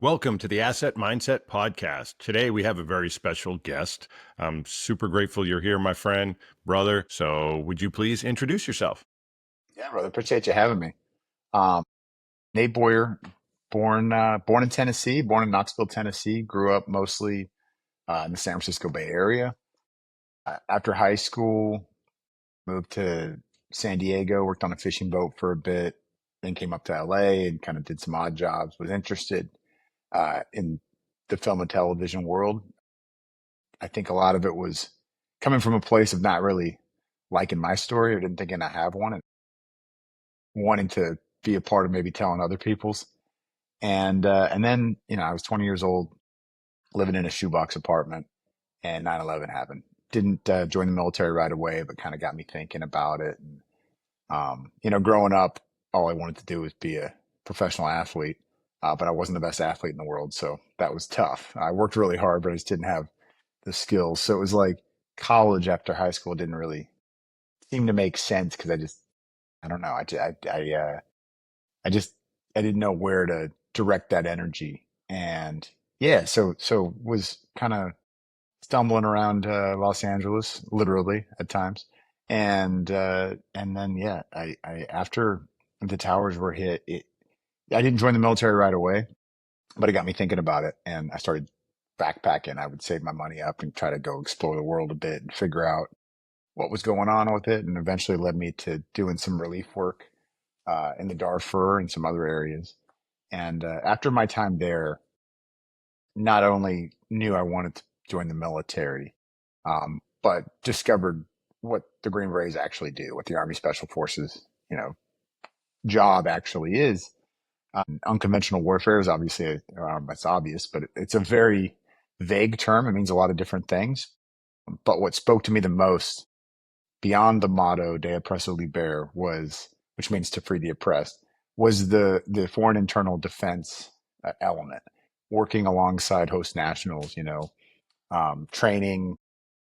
Welcome to the Asset Mindset Podcast. Today we have a very special guest. I'm super grateful you're here, my friend, brother. So would you please introduce yourself? Yeah, brother. Appreciate you having me. Um, Nate Boyer, born in Tennessee, born in Knoxville, Tennessee. Grew up mostly in the San Francisco Bay Area. After high school, moved to San Diego, worked on a fishing boat for a bit, then came up to LA and kind of did some odd jobs. Was interested in the film and television world. I think a lot of it was coming from a place of not really liking my story or didn't thinking I have one and wanting to be a part of maybe telling other people's. And then, I was 20 years old, living in a shoebox apartment, and 9/11 happened. Didn't join the military right away, but kind of got me thinking about it. And, growing up, all I wanted to do was be a professional athlete, but I wasn't the best athlete in the world, so that was tough. I worked really hard, but I just didn't have the skills. So it was like college after high school didn't really seem to make sense because I don't know, I just I didn't know where to direct that energy. And yeah, so was kind of stumbling around Los Angeles, literally at times. And then yeah, I after the towers were hit, I didn't join the military right away, but it got me thinking about it, and I started backpacking. I would save my money up and try to go explore the world a bit and figure out what was going on with it, and eventually led me to doing some relief work in the Darfur and some other areas. And after my time there, not only knew I wanted to join the military, but discovered what the Green Berets actually do, what the Army Special Forces, job actually is. Unconventional warfare is obviously, that's obvious, but it's a very vague term. It means a lot of different things. But what spoke to me the most, beyond the motto "De oppresso liber," which means to free the oppressed, was the foreign internal defense element, working alongside host nationals, training,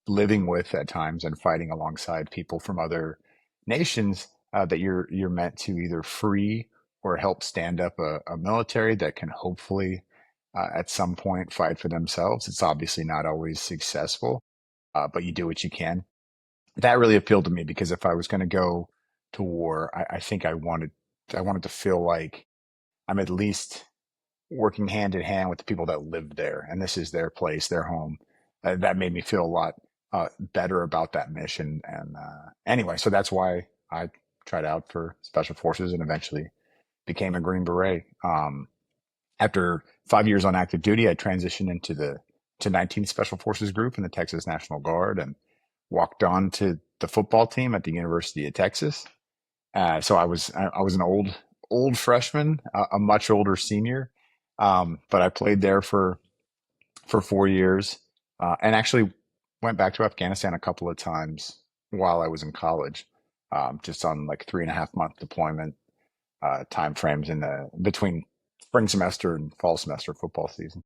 living with at times, and fighting alongside people from other nations that you're meant to either free or help stand up a military that can hopefully at some point fight for themselves. It's obviously not always successful, but you do what you can. That really appealed to me because if I was going to go to war, I think I wanted to feel like I'm at least working hand in hand with the people that live there, and this is their place, their home. That made me feel a lot better about that mission. And anyway, so that's why I tried out for Special Forces and eventually became a Green Beret. After 5 years on active duty, I transitioned into the to 19th Special Forces Group in the Texas National Guard and walked on to the football team at the University of Texas. So I was an old freshman, a much older senior, but I played there for 4 years, and actually went back to Afghanistan a couple of times while I was in college, just on like 3.5 month deployment time frames in the between spring semester and fall semester football season.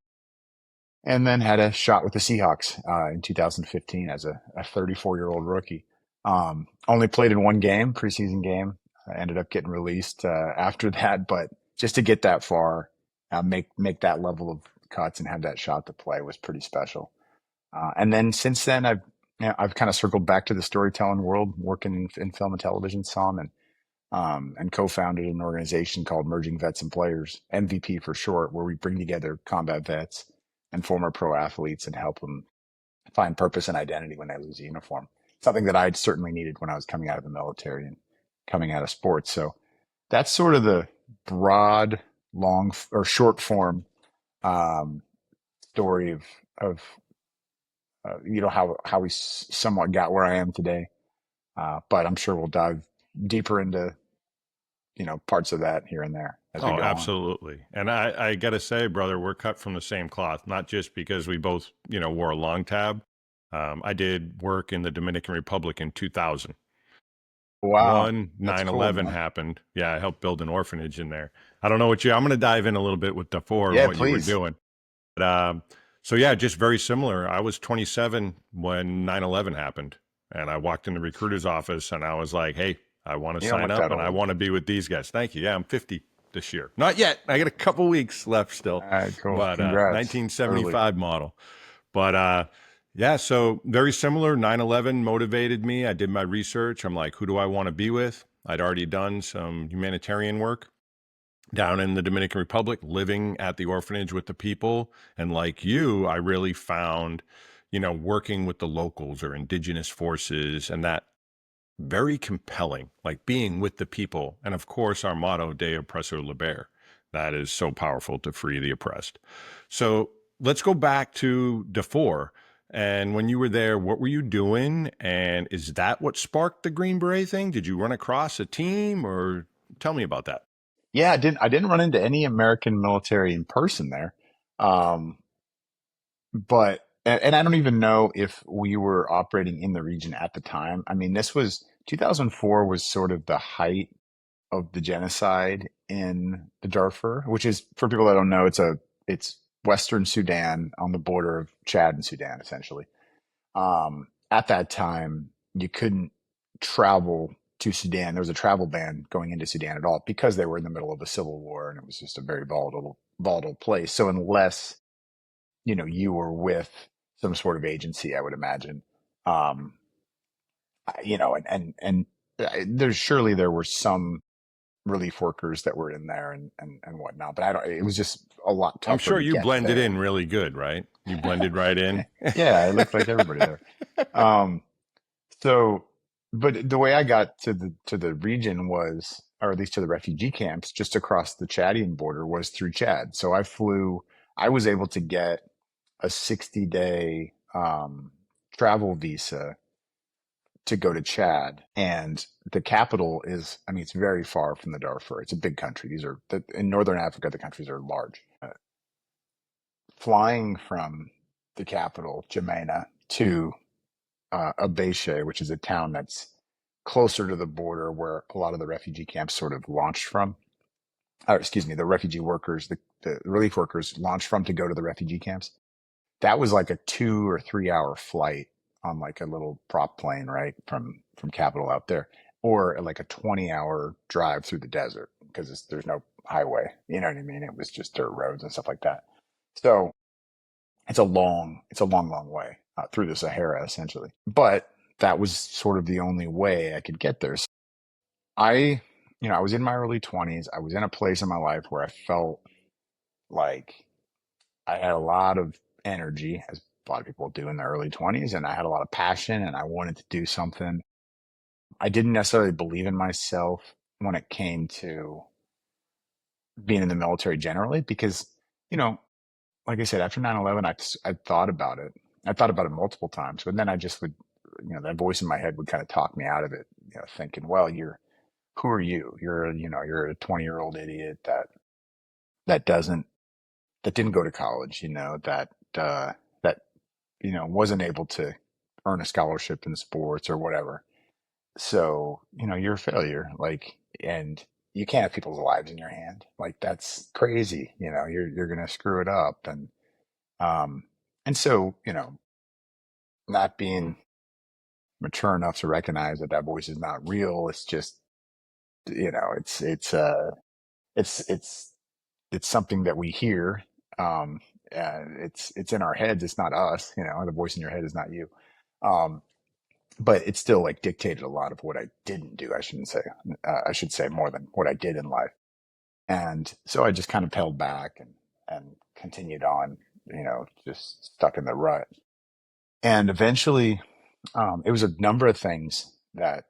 And then had a shot with the Seahawks in 2015 as a 34-year-old rookie. Only played in one game, preseason game. I ended up getting released after that, but just to get that far, make that level of cuts and have that shot to play was pretty special. And then since then, I've kind of circled back to the storytelling world, working in film and television some, and co-founded an organization called Merging Vets and Players, MVP for short, where we bring together combat vets and former pro athletes and help them find purpose and identity when they lose a uniform. Something that I'd certainly needed when I was coming out of the military and coming out of sports. So that's sort of the broad, long or short form um, story of how we somewhat got where I am today. But I'm sure we'll dive deeper into parts of that here and there as we Oh, go on. absolutely. And I got to say, brother, we're cut from the same cloth, not just because we both, wore a long tab. I did work in the Dominican Republic in 2000. Wow, One that's nine cool, eleven man. happened. Yeah, I helped build an orphanage in there. I don't know I'm going to dive in a little bit with Darfur and Yeah, what you were please. doing. But so yeah, just very similar. I was 27 when 9/11 happened, and I walked in the recruiter's office and I was like, "Hey, I want to You don't sign look up that and I old. want to be with these guys." Thank you. Yeah, I'm 50. this year. Not yet. I got a couple weeks left All still, right, cool. but Congrats. Early. 1975 model. But yeah, so very similar. 9/11 motivated me. I did my research. I'm like, who do I want to be with? I'd already done some humanitarian work down in the Dominican Republic, living at the orphanage with the people. And like you, I really found, working with the locals or indigenous forces and that very compelling, like being with the people. And of course, our motto, De Oppressor Liber, that is so powerful to free the oppressed. So let's go back to Darfur. And when you were there, what were you doing? And is that what sparked the Green Beret thing? Did you run across a team or tell me about that? Yeah, I didn't run into any American military in person there. Um, but and I don't even know if we were operating in the region at the time. I mean, this was 2004 was sort of the height of the genocide in the Darfur, which is for people that don't know, it's Western Sudan on the border of Chad and Sudan, essentially. At that time, you couldn't travel to Sudan. There was a travel ban going into Sudan at all because they were in the middle of a civil war and it was just a very volatile place. So unless, you were with some sort of agency, I would imagine, um, there's surely there were some relief workers that were in there and whatnot, but I don't, it was just a lot I'm tougher sure to you get blended there. in really good, right? You blended right in. Yeah, I looked like everybody there. Um, So, but the way I got to the region was, or at least to the refugee camps just across the Chadian border was through Chad. So I was able to get a 60-day travel visa to go to Chad. And the capital is, I mean, it's very far from the Darfur. It's a big country. In Northern Africa, the countries are large. Flying from the capital, Jamena, to Abéché, which is a town that's closer to the border where a lot of the refugee camps sort of launched from. Or excuse me, the refugee workers, the relief workers launched from to go to the refugee camps. That was like a 2 or 3 hour flight on like a little prop plane, right, from capital out there, or like a 20-hour drive through the desert because there's no highway. You know what I mean? It was just dirt roads and stuff like that. So it's a long way through the Sahara, essentially. But that was sort of the only way I could get there. So I, I was in my early 20s. I was in a place in my life where I felt like I had a lot of energy, as a lot of people do in their early 20s, and I had a lot of passion and I wanted to do something. I didn't necessarily believe in myself when it came to being in the military generally because, you know, like I said, after 9/11, I thought about it. I thought about it multiple times, but then I just would, that voice in my head would kind of talk me out of it, thinking, well, who are you? You're a 20-year-old idiot that that didn't go to college, that, wasn't able to earn a scholarship in sports or whatever. So, you're a failure. Like, and you can't have people's lives in your hand. Like, that's crazy. You're going to screw it up. Um, and so, not being mature enough to recognize that that voice is not real. It's just, it's it's something that we hear. Um, it's in our heads. It's not us. The voice in your head is not you. Um, but it still like dictated a lot of what I didn't do. I shouldn't say. I should say more than what I did in life. And so I just kind of held back and continued on. Just stuck in the rut. And eventually, it was a number of things that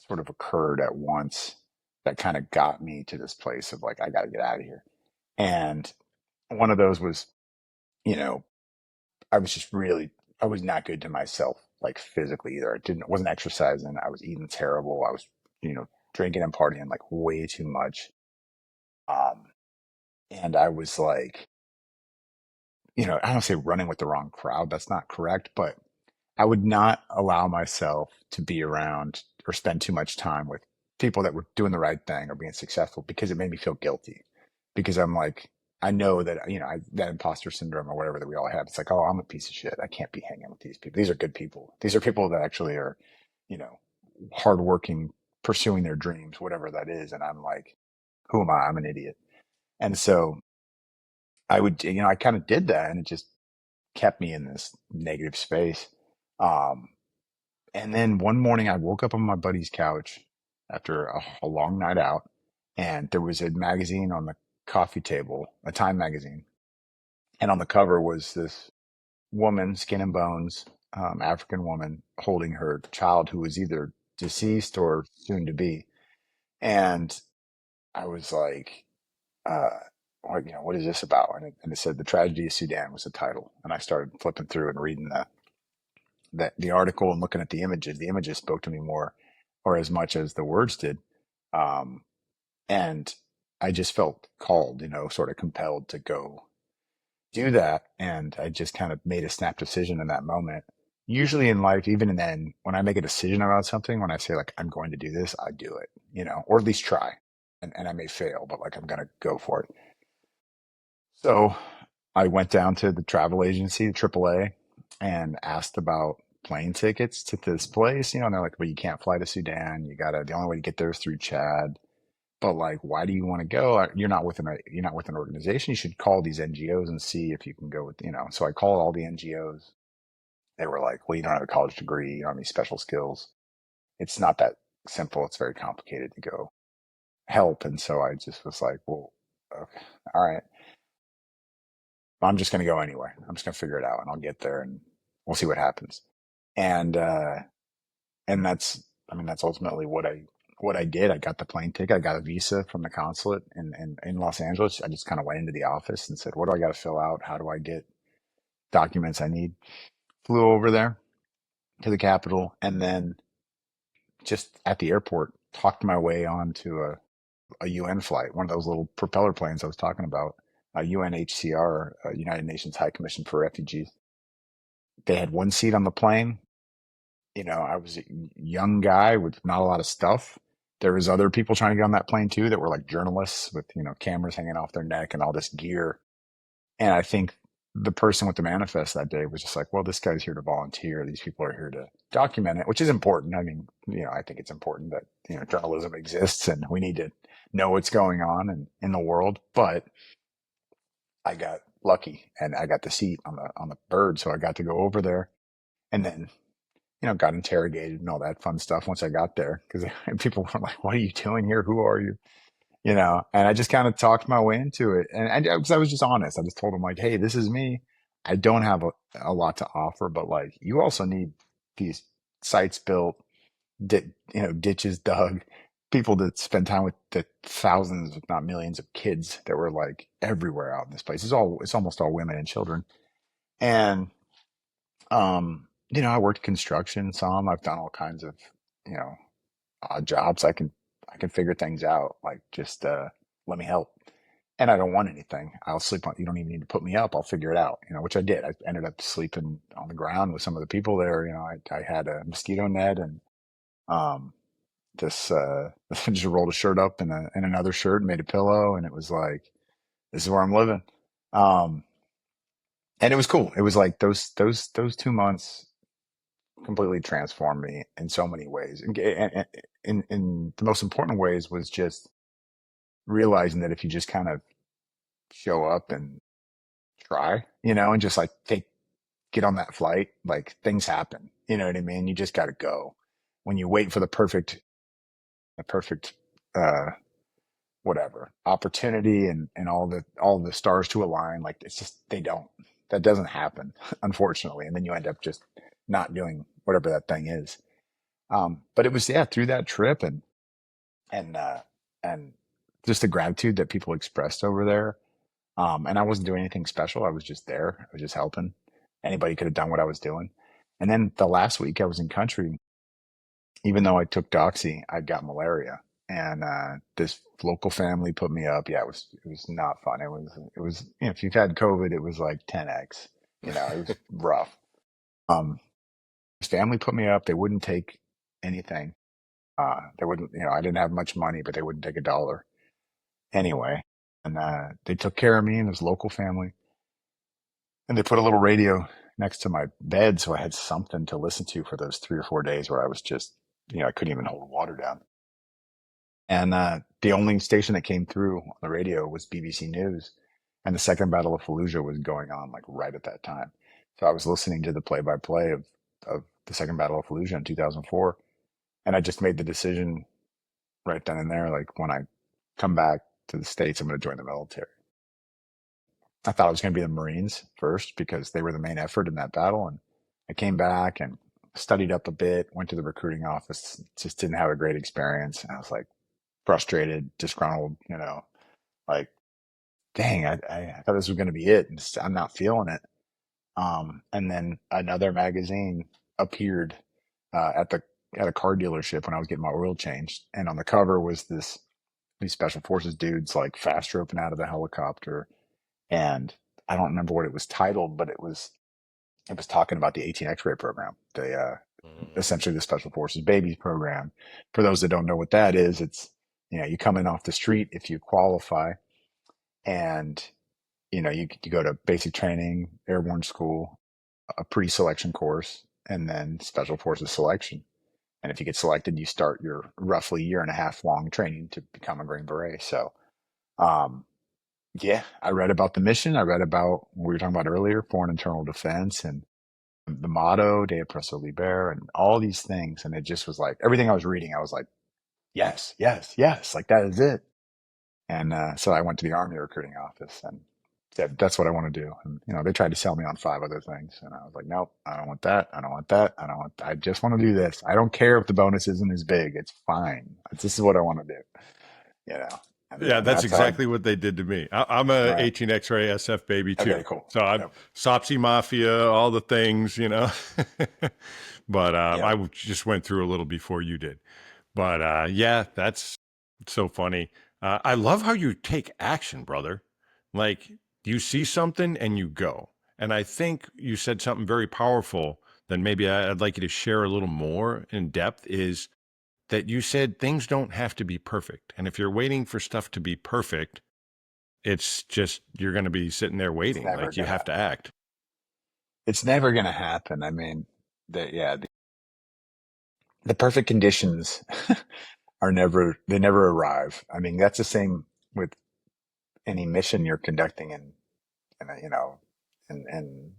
sort of occurred at once that kind of got me to this place of like, I got to get out of here. And one of those was, you know, I was just really, I was not good to myself, like physically either. Wasn't exercising. I was eating terrible. I was, drinking and partying like way too much. Um, and I was like, I don't say running with the wrong crowd. That's not correct, but I would not allow myself to be around or spend too much time with people that were doing the right thing or being successful because it made me feel guilty. Because I'm like, I know that, that imposter syndrome or whatever that we all have. It's like, oh, I'm a piece of shit. I can't be hanging with these people. These are good people. These are people that actually are, you know, hardworking, pursuing their dreams, whatever that is. And I'm like, Who am I? I'm an idiot. And so I would, I kind of did that, and it just kept me in this negative space. Um, and then one morning I woke up on my buddy's couch after a long night out, and there was a magazine on the coffee table, a Time magazine. And on the cover was this woman, skin and bones, African woman, holding her child who was either deceased or soon to be. And I was like, uh, what is this about? And it said The Tragedy of Sudan was the title. And I started flipping through and reading the article and looking at the images. The images spoke to me more or as much as the words did. Um, and I just felt called, sort of compelled to go do that. And I just kind of made a snap decision in that moment. Usually in life, even then, when I make a decision about something, when I say like, I'm going to do this, I do it, or at least try. And I may fail, but like, I'm going to go for it. So I went down to the travel agency, the AAA, and asked about plane tickets to this place, and they're like, well, you can't fly to Sudan. The only way to get there is through Chad. But like, why do you want to go? You're not with an organization. You should call these NGOs and see if you can go with. So I called all the NGOs. They were like, well, you don't have a college degree. You don't have any special skills. It's not that simple. It's very complicated to go help. And so I just was like, well, okay, all right. I'm just going to go anyway. I'm just going to figure it out, and I'll get there, and we'll see what happens. And, and that's ultimately what I did. I got the plane ticket. I got a visa from the consulate in Los Angeles. I just kind of went into the office and said, what do I got to fill out? How do I get documents I need? Flew over there to the capital, and then just at the airport, talked my way onto a UN flight, one of those little propeller planes I was talking about, UNHCR, United Nations High Commission for Refugees. They had one seat on the plane. I was a young guy with not a lot of stuff. There was other people trying to get on that plane too that were like journalists with, cameras hanging off their neck and all this gear. And I think the person with the manifest that day was just like, well, this guy's here to volunteer. These people are here to document it, which is important. I mean, I think it's important that, journalism exists and we need to know what's going on in the world. But I got lucky and I got the seat on the bird. So I got to go over there, and then got interrogated and all that fun stuff once I got there, because people were like, "What are you doing here? Who are you?" And I just kind of talked my way into it, and because I was just honest, I just told them like, "Hey, this is me. I don't have a lot to offer, but like, you also need these sites built, ditches dug, people that spend time with the thousands, if not millions, of kids that were like everywhere out in this place. It's almost all women and children, and I worked construction some. I've done all kinds of, you know, odd jobs. I can figure things out. Like, just let me help. And I don't want anything. I'll sleep on. You don't even need to put me up. I'll figure it out. Which I did. I ended up sleeping on the ground with some of the people there. I had a mosquito net, and um this just rolled a shirt up in another shirt and made a pillow, and it was like, this is where I'm living. Um and it was cool. It was like those 2 months completely transformed me in so many ways. And in the most important ways was just realizing that if you just kind of show up and try, and just like get on that flight, like, things happen. You know what I mean? You just got to go. When you wait for the perfect, uh, whatever opportunity and all the stars to align, like, it's just, that doesn't happen, unfortunately. And then you end up just not doing whatever that thing is. But it was, yeah, through that trip, and and just the gratitude that people expressed over there. And I wasn't doing anything special. I was just there. I was just helping. Anybody could have done what I was doing. And then the last week I was in country, even though I took Doxy, I got malaria. And this local family put me up. Yeah, it was not fun. It was if you've had COVID, it was like 10x. It was rough. This family put me up. They wouldn't take anything. They wouldn't, I didn't have much money, but they wouldn't take a dollar anyway. And they took care of me and this local family. And they put a little radio next to my bed, so I had something to listen to for those 3 or 4 days where I was just, I couldn't even hold water down. And the only station that came through on the radio was BBC News, and the Second Battle of Fallujah was going on like right at that time. So I was listening to the play-by-play of the Second Battle of Fallujah in 2004, and I just made the decision right then and there, like when I come back to the States, I'm going to join the military. I thought I was going to be the Marines first because they were the main effort in that battle, and I came back and studied up a bit, went to the recruiting office, just didn't have a great experience, and I was like frustrated, disgruntled, like, dang, I thought this was going to be it, and I'm not feeling it. And then another magazine appeared at a car dealership when I was getting my oil changed, and on the cover was these special forces dudes like fast roping out of the helicopter, and I don't remember what it was titled, but it was talking about the 18 X-ray program, the Mhm. essentially the special forces babies program. For those that don't know what that is, it's you come in off the street if you qualify, and you go to basic training, airborne school, a pre-selection course, and then special forces selection. And if you get selected, you start your roughly year and a half long training to become a Green Beret. So, um, yeah, I read about the mission. I read about what we were talking about earlier, foreign internal defense, and the motto, De Oppresso Liber, and all these things. And it just was like everything I was reading, I was like, yes, yes, yes, like that is it. And so I went to the Army recruiting office and said, that's what I want to do. And, they tried to sell me on five other things. And I was like, nope, I don't want that. I don't want that. I just want to do this. I don't care if the bonus isn't as big. It's fine. This is what I want to do, you know? And Yeah, then that's that's how exactly what they did to me. I'm a right. 18 X-ray SF baby Okay, too. cool. So I'm Yep. Sopsy Mafia, all the things. But Yep. I just went through a little before you did. But yeah, that's so funny. I love how you take action, brother. Like you see something and you go. And I think you said something very powerful that maybe I'd like you to share a little more in depth is that you said things don't have to be perfect. And if you're waiting for stuff to be perfect, it's just you're going to be sitting there It's waiting. never Like you gonna, have to act. it's never gonna happen. I mean, yeah, the perfect conditions they never arrive. I mean, that's the same with any mission you're conducting in a, in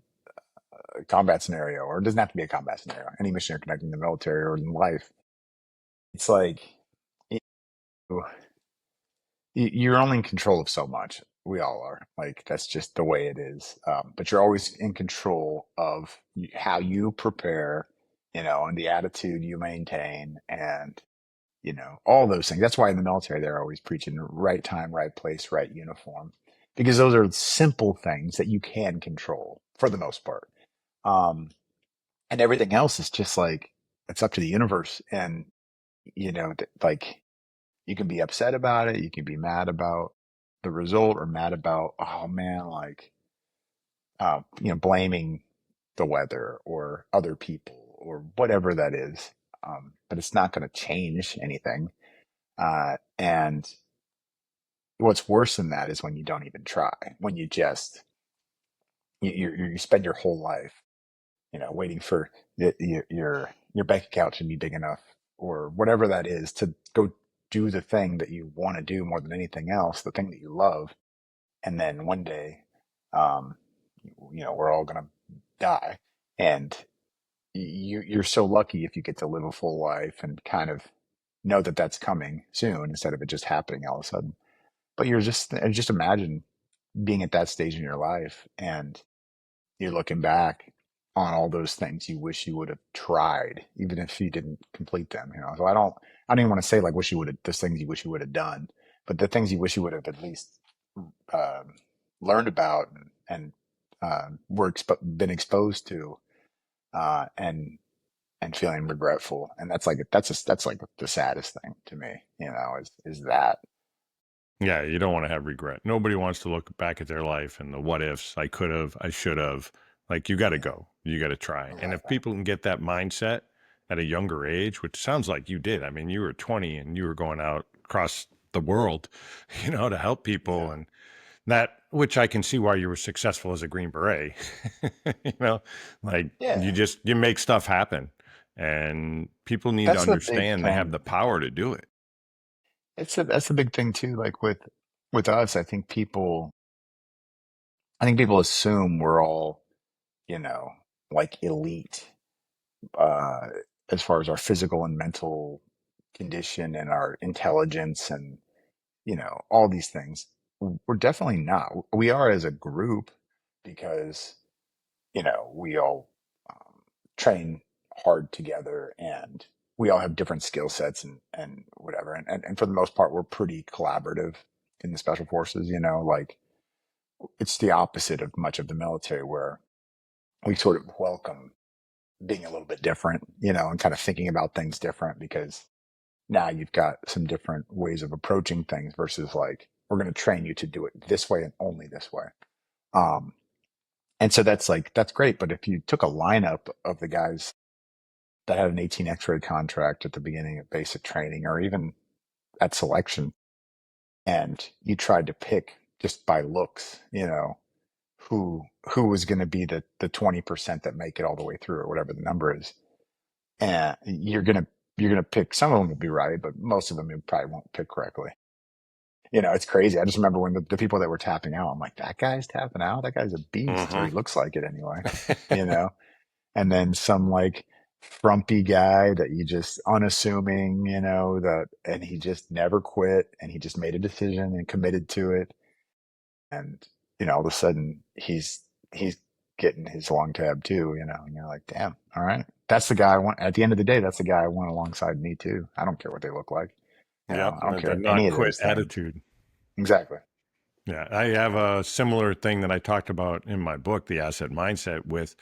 a combat scenario, or it doesn't have to be a combat scenario. Any mission you're conducting in the military or in life, it's like you, you're only in control of so much. We all are. Like that's just the way it is. But you're always in control of how you prepare, and the attitude you maintain, and all those things. That's why in the military they're always preaching right time, right place, right uniform, because those are simple things that you can control for the most part. Um, and everything else is just like it's up to the universe, and like you can be upset about it, you can be mad about the result, or mad about oh man, like blaming the weather or other people or whatever that is. But it's not going to change anything. And what's worse than that is when you don't even try, when you just you spend your whole life, waiting for your bank account to be big enough or whatever that is to go do the thing that you want to do more than anything else, the thing that you love, and then one day, um, we're all gonna die, and you're so lucky if you get to live a full life and kind of know that that's coming soon instead of it just happening all of a sudden. But just imagine being at that stage in your life and you're looking back on all those things you wish you would have tried, even if you didn't complete them. So I don't even want to say like wish you would have those things you wish you would have done, but the things you wish you would have at least um, learned about and been exposed to, and feeling regretful. And that's like the saddest thing to me. Is that Yeah, you don't want to have regret. Nobody wants to look back at their life and the what ifs. I could have, I should have. Like you got to yeah, go. You got to try. And if exactly. people can get that mindset at a younger age, which sounds like you did. I mean, you were 20 and you were going out across the world, to help people Yeah, and that which I can see why you were successful as a Green Beret. you know, like yeah. you make stuff happen and people need to That's the big understand they have thing. the power to do it. that's the big thing too. Like with us, I think people assume we're all, you know, like elite, uh, as far as our physical and mental condition and our intelligence and, all these things. We're definitely not. We are as a group because, we all um, train hard together and we all have different skill sets and whatever. And for the most part, we're pretty collaborative in the special forces, like it's the opposite of much of the military where we sort of welcome being a little bit different, and kind of thinking about things different because now you've got some different ways of approaching things versus like, we're going to train you to do it this way and only this way. Um, and so that's great. But if you took a lineup of the guys that had an 18 X-ray contract at the beginning of basic training or even at selection, and you tried to pick just by looks, who was going to be the 20% that make it all the way through or whatever the number is, and you're gonna pick some of them will be right, but most of them you probably won't pick correctly. It's crazy. I just remember when the people that were tapping out, I'm like, that guy's tapping out. That guy's a beast, or Hmm. he looks like it anyway. You know, and then some like frumpy guy that you just unassuming, and he just never quit, and he just made a decision and committed to it, and all of a sudden he's getting his long tab too, and you're like, damn, all right, that's the guy I want. At the end of the day, that's the guy I want alongside me too. I don't care what they look like, Yep, I don't the care any not of quit those things. attitude. Exactly. Yeah, I have a similar thing that I talked about in my book, The Asset Mindset, with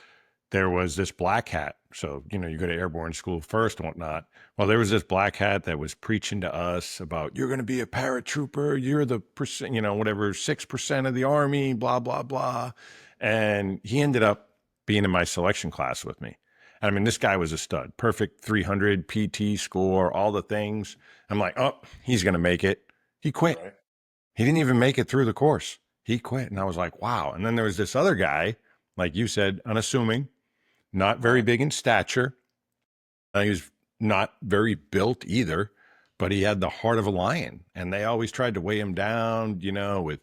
there was this black hat. So, you go to airborne school first and whatnot. Well, there was this black hat that was preaching to us about, you're going to be a paratrooper. You're the percent, whatever, 6% of the army, blah, blah, blah. And he ended up being in my selection class with me. I mean, this guy was a stud, perfect 300 PT score, all the things. I'm like, oh, he's going to make it. He quit. Right. He didn't even make it through the course. He quit. And I was like, wow. And then there was this other guy, like you said, unassuming, not very Right. big in stature. He was not very built either, but he had the heart of a lion. And they always tried to weigh him down, with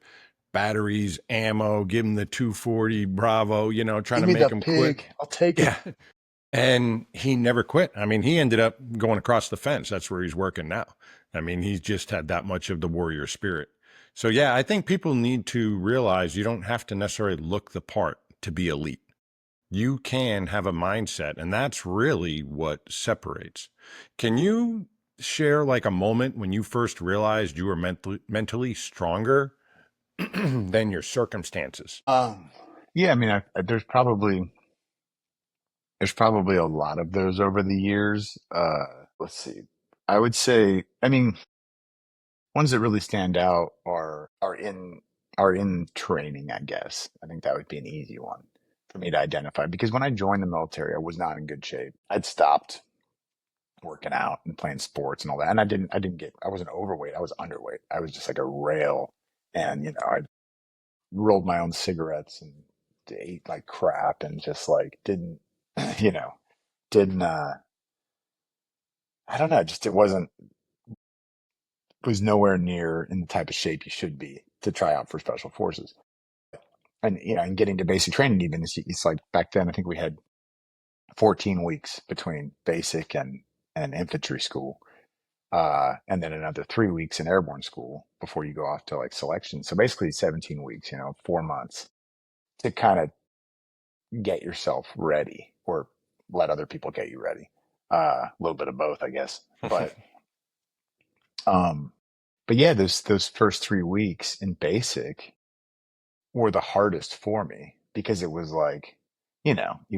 batteries, ammo, give him the 240 Bravo, trying Give to me the make him quit. pig. I'll take it. Yeah. And he never quit. I mean, he ended up going across the fence. That's where he's working now. I mean, he just had that much of the warrior spirit. So, yeah, I think people need to realize you don't have to necessarily look the part to be elite. You can have a mindset, and that's really what separates. Can you share like a moment when you first realized you were mentally stronger than your circumstances? Um, yeah, I mean, there's probably a lot of those over the years. Let's see. I would say, I mean, ones that really stand out are in training, I guess. I think that would be an easy one for me to identify because when I joined the military, I was not in good shape. I'd stopped working out and playing sports and all that. And I wasn't overweight. I was underweight. I was just like a rail. And, I rolled my own cigarettes and ate like crap and just like didn't, you know, didn't, I don't know, just was nowhere near in the type of shape you should be to try out for special forces. And, and getting to basic training, even it's like back then, I think we had 14 weeks between basic and infantry school. And then another 3 weeks in airborne school before you go off to like selection. So basically 17 weeks, 4 months to kind of get yourself ready or let other people get you ready. A little bit of both, I guess. Um, but yeah, those first 3 weeks in basic were the hardest for me because it was like, even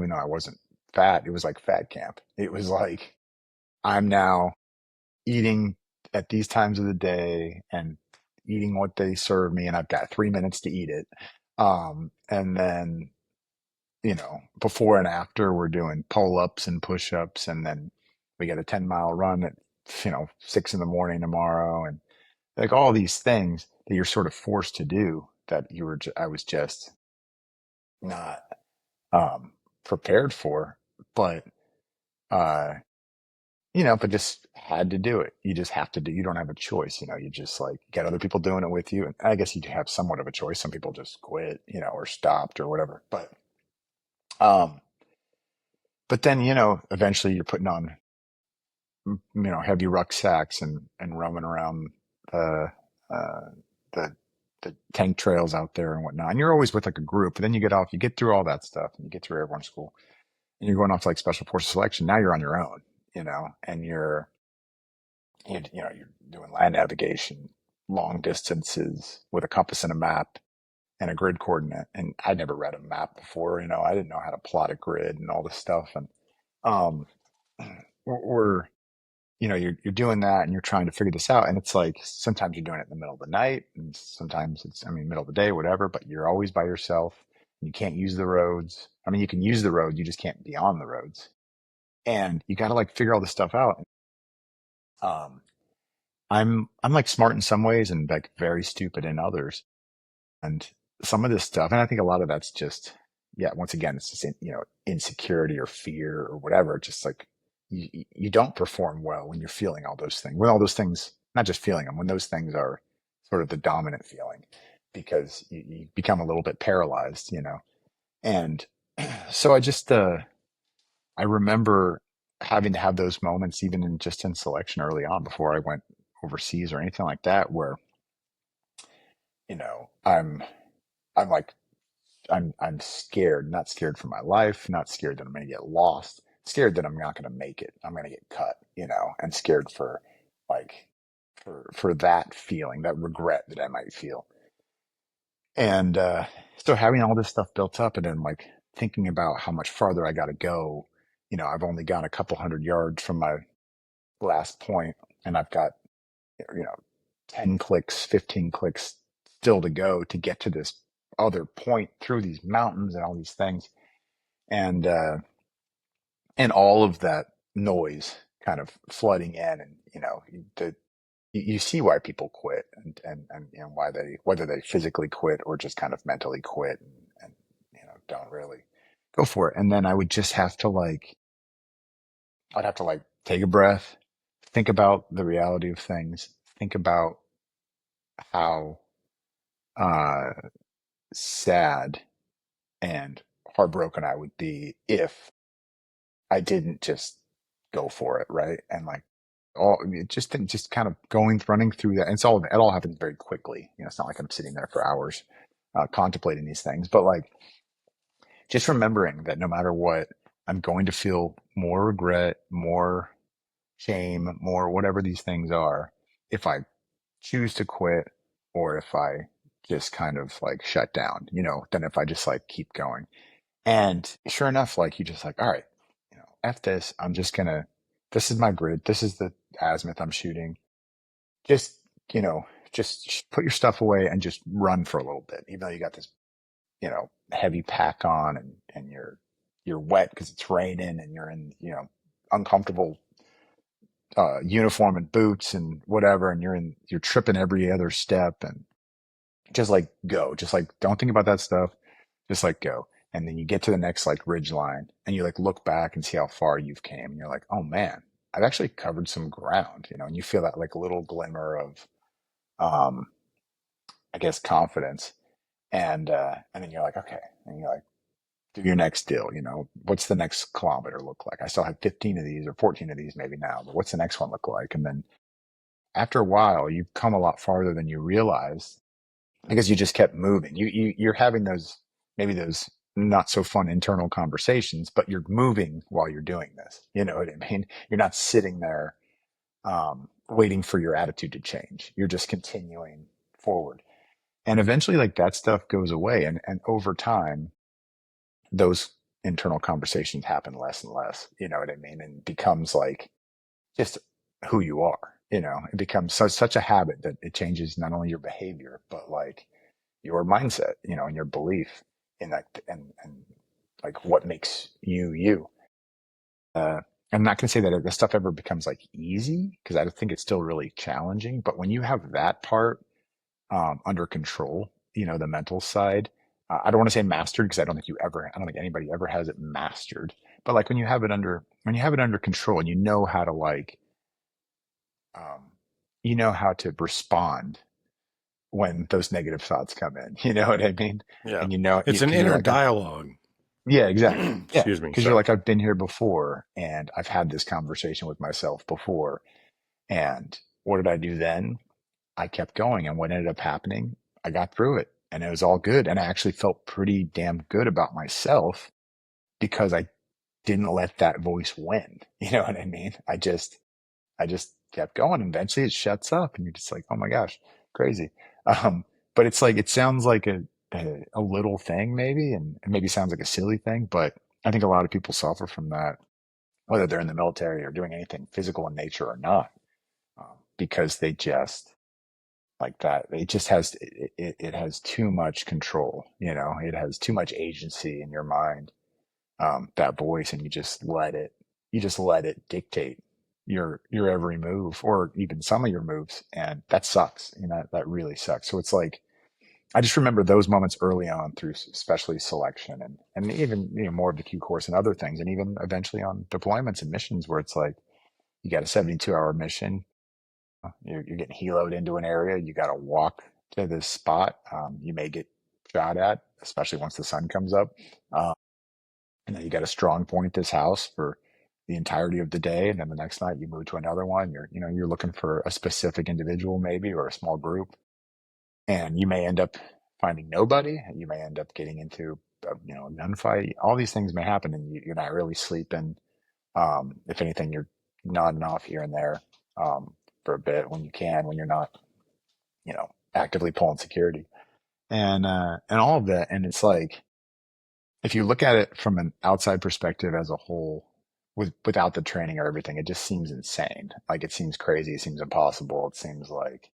though I wasn't fat, it was like fat camp. It was like I'm now eating at these times of the day and eating what they serve me, and I've got 3 minutes to eat it. And then, before and after, we're doing pull ups and push ups, and then we get a 10-mile run at, 6 in the morning tomorrow, and like all these things that you're sort of forced to do that I was just not um, prepared for. But uh, but just had to do it. You just have to do. You don't have a choice. You just like get other people doing it with you, and I guess you have somewhat of a choice. Some people just quit, or stopped or whatever. Um, but then eventually you're putting on heavy rucksacks and roaming around the uh, the the tank trails out there and whatnot. And you're always with like a group. But then you get through all that stuff, and you get through airborne school, and you're going off to like special forces selection. Now you're on your own, and you're doing land navigation, long distances with a compass and a map and a grid coordinate. And I'd never read a map before. I didn't know how to plot a grid and all this stuff. And um, we're you're doing that and you're trying to figure this out. And it's like sometimes you're doing it in the middle of the night, and sometimes it's, I mean, middle of the day, whatever. But you're always by yourself. You can't use the roads. I mean, you can use the road, you just can't be on the roads. And you got to like figure all this stuff out. Um, I'm like smart in some ways and like very stupid in others. And some of this stuff, and I think a lot of that's just, yeah, once again, it's just insecurity or fear or whatever. Just like you don't perform well when you're feeling all those things. When all those things, not just feeling them, when those things are sort of the dominant feeling, because you become a little bit paralyzed. And so I remember having to have those moments even in selection early on before I went overseas or anything like that, where you know i'm I'm like I'm scared, not scared for my life, not scared that I'm going to get lost, scared that I'm not going to make it, I'm going to get cut, and scared for like for that feeling, that regret that I might feel. And so having all this stuff built up, and then like thinking about how much farther I got to go. I've only got a couple hundred yards from my last point, and I've got you know 10 clicks, 15 clicks still to go to get to this other point through these mountains and all these things. And and all of that noise kind of flooding in, and you see why people quit, and why they, whether they physically quit or just kind of mentally quit, and don't really go for it. And then I'd have to like take a breath, think about the reality of things, think about how uh sad and heartbroken I would be if I didn't just go for it, right? And like all just kind of running through that. And it all happens very quickly. It's not like I'm sitting there for hours contemplating these things, but like just remembering that no matter what, I'm going to feel more regret, more shame, more whatever these things are, if I choose to quit, or if I just kind of like shut down, than if I just like keep going. And sure enough, like you just like, all right, F this. This is my grid. This is the azimuth I'm shooting. Just, just put your stuff away and just run for a little bit, even though you got this, heavy pack on, and you're wet because it's raining, and you're in, uncomfortable uniform and boots and whatever. And you're tripping every other step, and just like go, just like don't think about that stuff, just like go. And then you get to the next like ridge line, and you like look back and see how far you've came, and you're like, oh man, I've actually covered some ground, and you feel that like little glimmer of um I guess confidence. And then you're like, okay, and you're like, do your next deal, what's the next kilometer look like? I still have 15 of these or 14 of these maybe now, but what's the next one look like? And then after a while you've come a lot farther than you realize, because you just kept moving. You're having those, maybe those not so fun internal conversations, but you're moving while you're doing this. You know what I mean? You're not sitting there waiting for your attitude to change. You're just continuing forward. And eventually like that stuff goes away, and over time those internal conversations happen less and less. You know what I mean? And it becomes like just who you are. It becomes such a habit that it changes not only your behavior, but like your mindset, and your belief in that, and like what makes you you. I'm not going to say that this stuff ever becomes like easy, because I think it's still really challenging. But when you have that part under control, the mental side, I don't want to say mastered, because I don't think anybody ever has it mastered. But like when you have it under control and you know how to like um, you know how to respond when those negative thoughts come in. You know what I mean? Yeah. And you know, It's an because you're inner like, dialogue. yeah, exactly. Yeah. Excuse me. Because you're Sorry. like, I've been here before and I've had this conversation with myself before. And what did I do then? I kept going. And what ended up happening, I got through it and it was all good. And I actually felt pretty damn good about myself because I didn't let that voice win. You know what I mean? I just kept going. And eventually it shuts up and you're just like, oh my gosh, crazy. Um, but it's like, it sounds like a little thing maybe, and it maybe sounds like a silly thing, but I think a lot of people suffer from that, whether they're in the military or doing anything physical in nature or not, because they just like that. It just has, it has too much control, you know, it has too much agency in your mind, that voice, and you just let it dictate your every move or even some of your moves, and that sucks. You know, that really sucks. So it's like I just remember those moments early on through especially selection and even more of the Q course and other things, and even eventually on deployments and missions where it's like you got a 72-hour mission, you're getting heloed into an area, you got to walk to this spot, you may get shot at, especially once the sun comes up. Um, and then you got a strong point at this house for the entirety of the day, and then the next night you move to another one. You're looking for a specific individual maybe or a small group, and you may end up finding nobody, and you may end up getting into a gunfight. All these things may happen, and you're not really sleeping. If anything, you're nodding off here and there, for a bit when you can, when you're not actively pulling security, and all of that. And it's like if you look at it from an outside perspective as a whole, without the training or everything, it just seems insane. Like it seems crazy. It seems impossible. It seems like,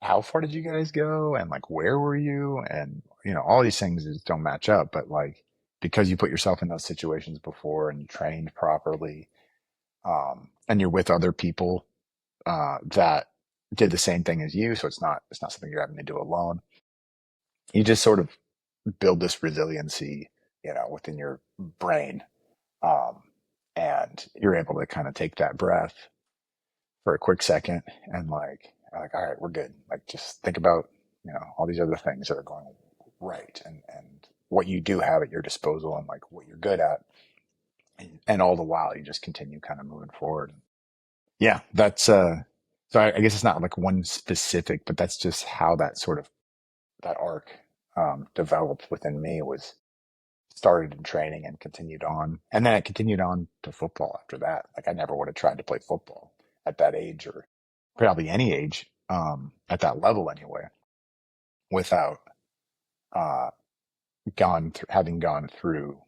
how far did you guys go? And like, where were you? And, all these things just don't match up. But like, because you put yourself in those situations before and you trained properly, and you're with other people, that did the same thing as you. So it's not something you're having to do alone. You just sort of build this resiliency, within your brain, um, and you're able to kind of take that breath for a quick second and like, all right, we're good. Like, just think about, all these other things that are going right, and what you do have at your disposal and like what you're good at. And all the while you just continue kind of moving forward. Yeah. So I guess it's not like one specific, but that's just how that arc, developed within me, was started in training and continued on. And then it continued on to football after that. Like I never would have tried to play football at that age, or probably any age, at that level anyway, without uh, having gone through,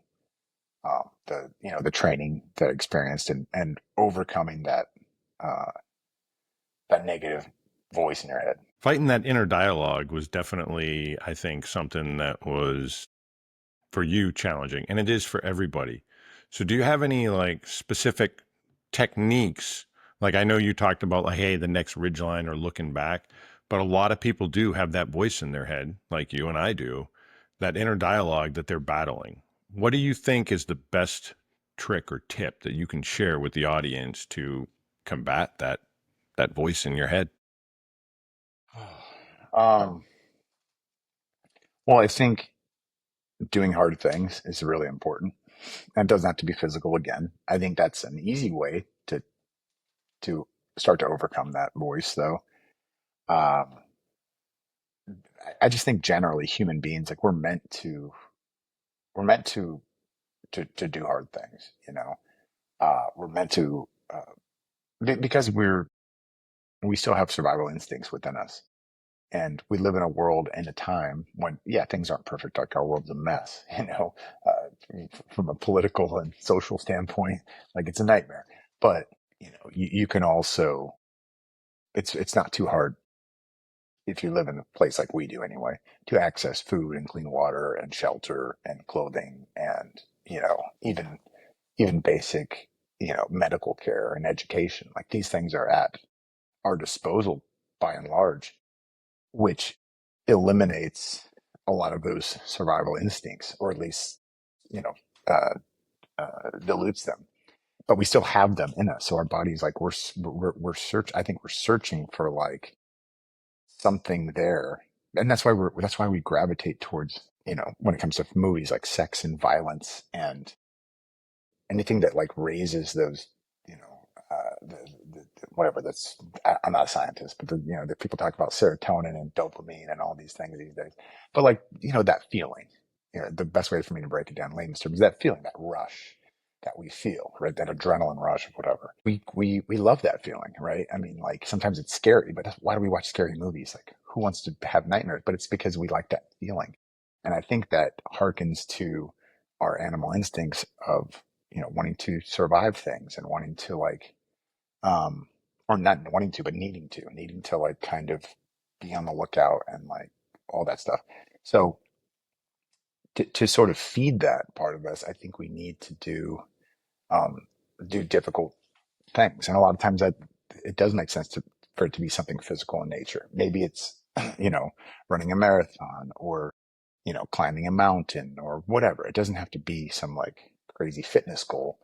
the training that I experienced, and overcoming uh, that negative voice in your head. Fighting that inner dialogue was definitely, I think, something that was for you challenging, and it is for everybody. So do you have any like specific techniques? Like I know you talked about like, hey, the next ridgeline or looking back, but a lot of people do have that voice in their head, like you and I do, that inner dialogue that they're battling. What do you think is the best trick or tip that you can share with the audience to combat that voice in your head? Um, well, I think doing hard things is really important. And it doesn't have to be physical again. I think that's an easy way to start to overcome that voice, though. Um, I just think generally human beings, like we're meant to do hard things. We're meant to, because we still have survival instincts within us, and we live in a world and a time when, yeah, things aren't perfect. Like our world's a mess. From a political and social standpoint, like it's a nightmare. But you can also, it's not too hard, if you live in a place like we do anyway, to access food and clean water and shelter and clothing, and even basic medical care and education. Like these things are at our disposal by and large, which eliminates a lot of those survival instincts, or at least you know uh, dilutes them, but we still have them in us. So our body's like I think we're searching for like something there, and that's why we gravitate towards, when it comes to movies like sex and violence and anything that like raises those, whatever. I'm not a scientist, but the people talk about serotonin and dopamine and all these things these days. But like, that feeling, the best way for me to break it down in layman's terms is that feeling, that rush that we feel, right? That adrenaline rush, or whatever. We love that feeling, right? I mean, like sometimes it's scary, but why do we watch scary movies? Like, who wants to have nightmares? But it's because we like that feeling. And I think that harkens to our animal instincts of, wanting to survive things and wanting to like, or not wanting to, but needing to like kind of be on the lookout and like all that stuff. So to sort of feed that part of us, I think we need to um, do difficult things. And a lot of times that it does make sense for it to be something physical in nature. Maybe it's, running a marathon or, climbing a mountain or whatever. It doesn't have to be some like crazy fitness goal.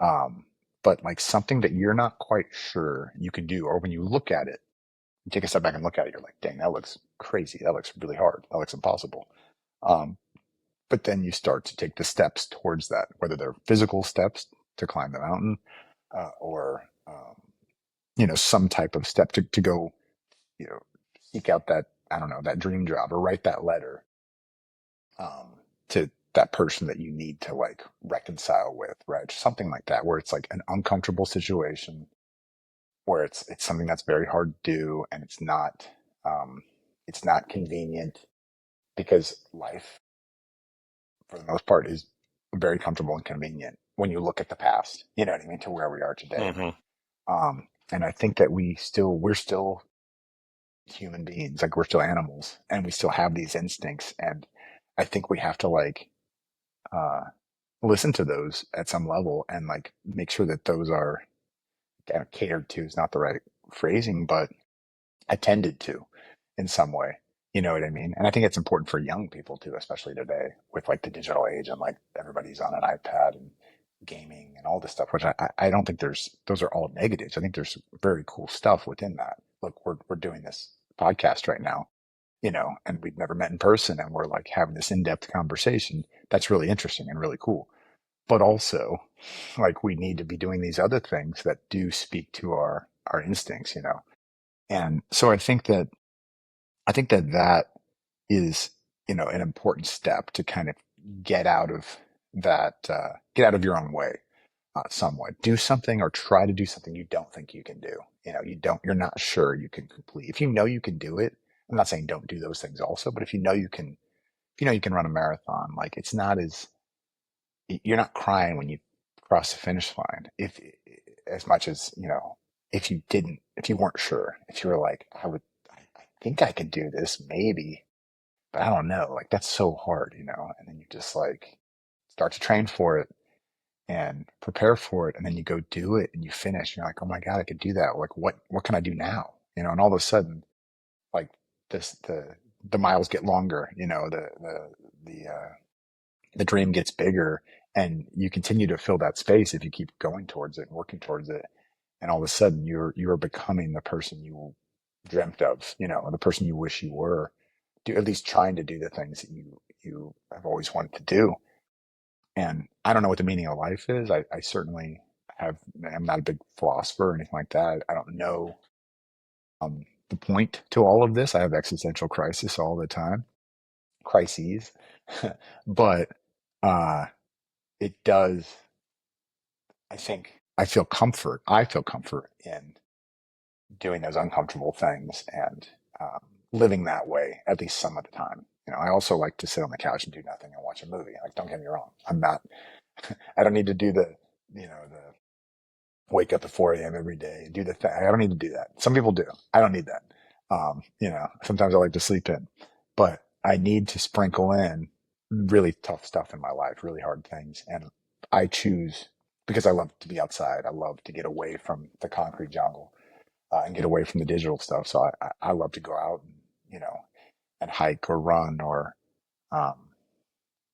Um, but like something that you're not quite sure you can do, or when you look at it, you take a step back and look at it, you're like, dang, that looks crazy. That looks really hard. That looks impossible. Um, but then you start to take the steps towards that, whether they're physical steps to climb the mountain, or, some type of step to go, you know, seek out that, I don't know, that dream job or write that letter, to that person that you need to like reconcile with, right? Something like that, where it's like an uncomfortable situation, where it's something that's very hard to do, and it's not convenient, because life, for the most part, is very comfortable and convenient when you look at the past. You know what I mean? To where we are today. Hmm. And I think that we're still human beings, like we're still animals, and we still have these instincts. And I think we have to like uh, listen to those at some level, and like make sure that those are catered to is not the right phrasing, but attended to in some way. You know what I mean? And I think it's important for young people too, especially today with like the digital age and like everybody's on an iPad and gaming and all this stuff, which I don't think those are all negatives. I think there's very cool stuff within that. Look, we're doing this podcast right now, and we've never met in person, and we're like having this in-depth conversation. That's really interesting and really cool. But also, like, we need to be doing these other things that do speak to our instincts. And so I think that is, an important step to kind of get out of get out of your own way, somewhat. Do something or try to do something you don't think you can do. You're not sure you can complete. If you know you can do it, I'm not saying don't do those things also, but if you know you can run a marathon, like it's not you're not crying when you cross the finish line. If as much as, if you weren't sure, if you were like, I think I could do this, maybe, but I don't know. Like that's so hard, and then you just like start to train for it and prepare for it. And then you go do it and you finish. And you're like, oh my God, I could do that. Like what can I do now? And all of a sudden, like this, the miles get longer, the dream gets bigger, and you continue to fill that space if you keep going towards it and working towards it. And all of a sudden you're becoming the person you dreamt of, the person you wish you were, at least trying to do the things that you have always wanted to do. And I don't know what the meaning of life is. I certainly I'm not a big philosopher or anything like that. I don't know the point to all of this. I have existential crisis all the time, crises, but uh, it does. I think I feel comfort in doing those uncomfortable things and um, living that way at least some of the time. I also like to sit on the couch and do nothing and watch a movie. Like, don't get me wrong, I'm not. I don't need to do the wake up at 4 a.m. every day, do the thing. I don't need to do that. Some people do. I don't need that. Sometimes I like to sleep in, but I need to sprinkle in really tough stuff in my life, really hard things. And I choose because I love to be outside. I love to get away from the concrete jungle, and get away from the digital stuff. So I love to go out and, and hike or run or, um,